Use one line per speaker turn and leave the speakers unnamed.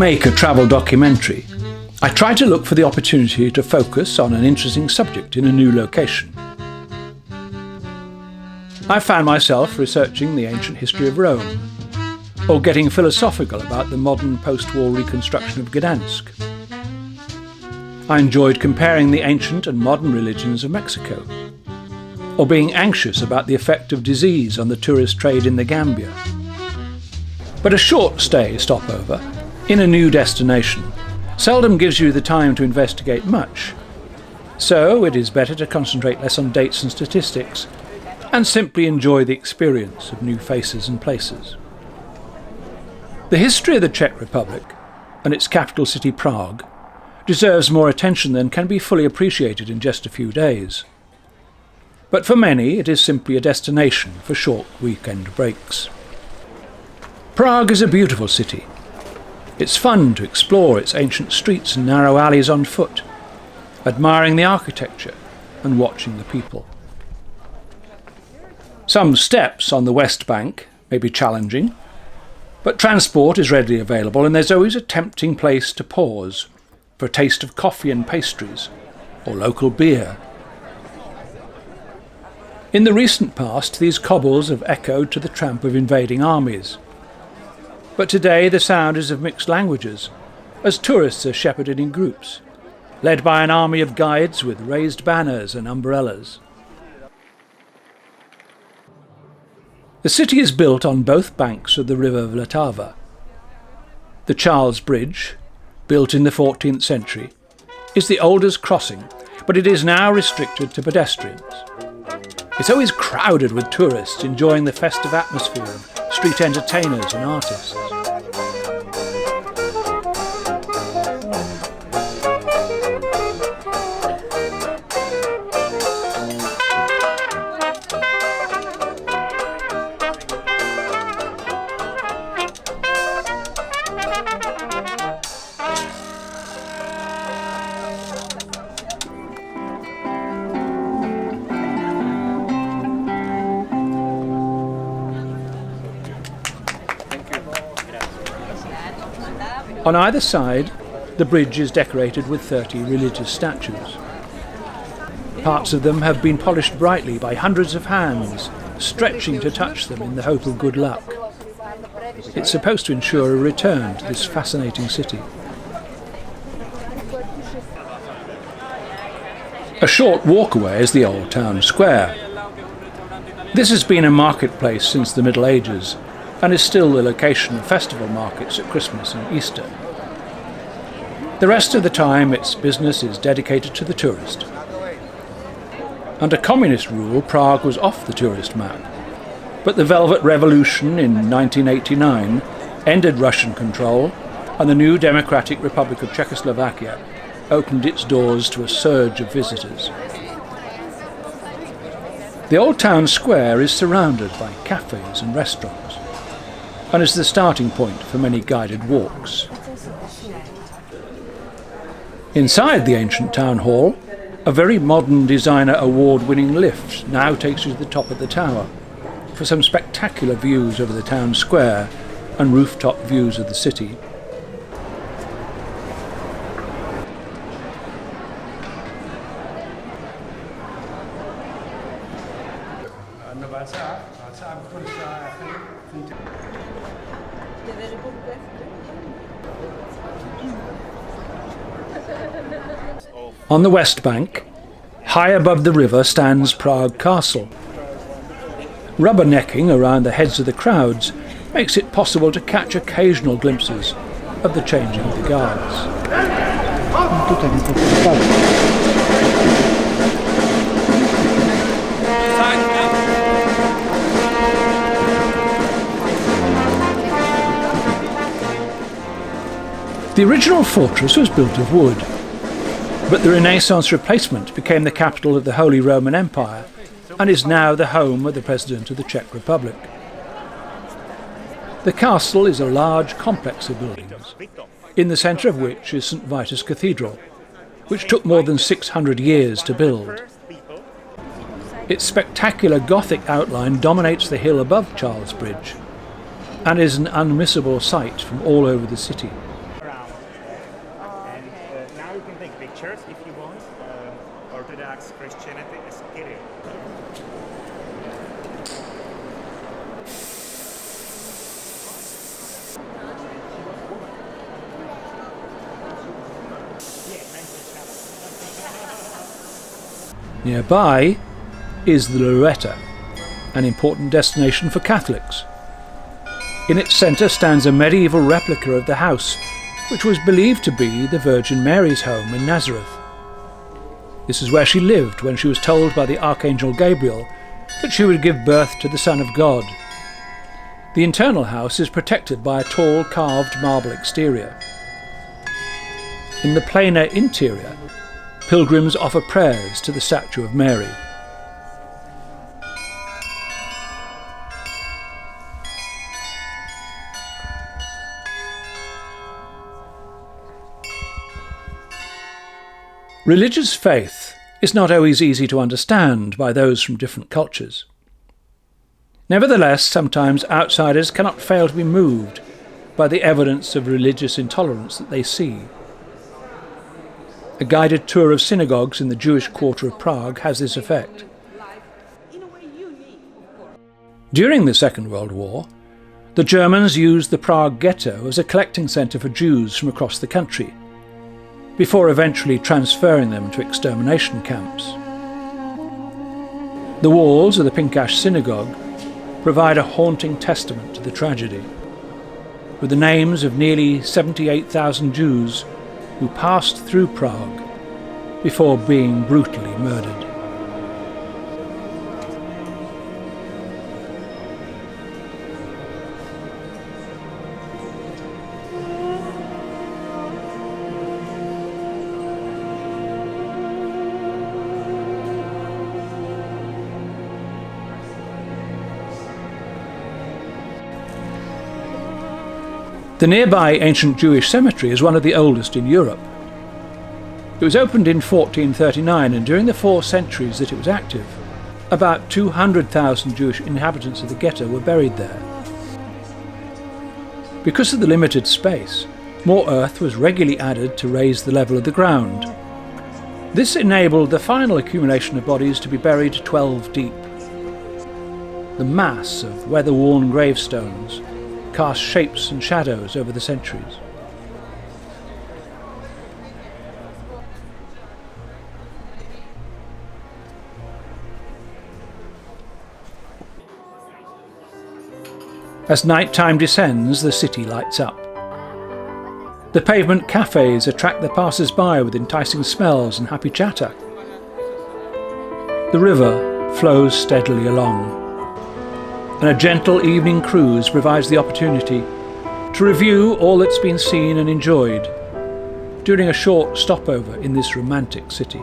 make a travel documentary, I try to look for the opportunity to focus on an interesting subject in a new location. I found myself researching the ancient history of Rome, or getting philosophical about the modern post-war reconstruction of Gdansk. I enjoyed comparing the ancient and modern religions of Mexico, or being anxious about the effect of disease on the tourist trade in the Gambia. But a short stay stopover in a new destination seldom gives you the time to investigate much, so it is better to concentrate less on dates and statistics and simply enjoy the experience of new faces and places. The history of the Czech Republic and its capital city Prague deserves more attention than can be fully appreciated in just a few days. But for many it is simply a destination for short weekend breaks. Prague is a beautiful city. It's fun to explore its ancient streets and narrow alleys on foot, admiring the architecture and watching the people. Some steps on the west bank may be challenging, but transport is readily available and there's always a tempting place to pause for a taste of coffee and pastries or local beer. In the recent past, these cobbles have echoed to the tramp of invading armies. But today the sound is of mixed languages, as tourists are shepherded in groups, led by an army of guides with raised banners and umbrellas. The city is built on both banks of the river Vltava. The Charles Bridge, built in the 14th century, is the oldest crossing, but it is now restricted to pedestrians. It's always crowded with tourists enjoying the festive atmosphere of street entertainers and artists. On either side, the bridge is decorated with 30 religious statues. Parts of them have been polished brightly by hundreds of hands, stretching to touch them in the hope of good luck. It's supposed to ensure a return to this fascinating city. A short walk away is the old town square. This has been a marketplace since the Middle Ages, and is still the location of festival markets at Christmas and Easter. The rest of the time its business is dedicated to the tourist. Under communist rule, Prague was off the tourist map, but the Velvet Revolution in 1989 ended Russian control, and the new Democratic Republic of Czechoslovakia opened its doors to a surge of visitors. The old town square is surrounded by cafes and restaurants, and is the starting point for many guided walks. Inside the ancient town hall, a very modern designer award-winning lift now takes you to the top of the tower for some spectacular views over the town square and rooftop views of the city. On the west bank, high above the river, stands Prague Castle. Rubbernecking around the heads of the crowds makes it possible to catch occasional glimpses of the changing of the guards. The original fortress was built of wood, but the Renaissance replacement became the capital of the Holy Roman Empire and is now the home of the President of the Czech Republic. The castle is a large complex of buildings, in the centre of which is St. Vitus Cathedral, which took more than 600 years to build. Its spectacular Gothic outline dominates the hill above Charles Bridge and is an unmissable sight from all over the city. Nearby is the Loretta, an important destination for Catholics. In its centre stands a medieval replica of the house, which was believed to be the Virgin Mary's home in Nazareth. This is where she lived when she was told by the Archangel Gabriel that she would give birth to the Son of God. The internal house is protected by a tall carved marble exterior. In the plainer interior, pilgrims offer prayers to the statue of Mary. Religious faith is not always easy to understand by those from different cultures. Nevertheless, sometimes outsiders cannot fail to be moved by the evidence of religious intolerance that they see. A guided tour of synagogues in the Jewish quarter of Prague has this effect. During the Second World War, the Germans used the Prague ghetto as a collecting centre for Jews from across the country, before eventually transferring them to extermination camps. The walls of the Pinkash synagogue provide a haunting testament to the tragedy, with the names of nearly 78,000 Jews who passed through Prague before being brutally murdered. The nearby ancient Jewish cemetery is one of the oldest in Europe. It was opened in 1439, and during the 4 centuries that it was active, about 200,000 Jewish inhabitants of the ghetto were buried there. Because of the limited space, more earth was regularly added to raise the level of the ground. This enabled the final accumulation of bodies to be buried 12 deep. The mass of weather-worn gravestones cast shapes and shadows over the centuries. As night-time descends, the city lights up. The pavement cafes attract the passers-by with enticing smells and happy chatter. The river flows steadily along, and a gentle evening cruise provides the opportunity to review all that's been seen and enjoyed during a short stopover in this romantic city.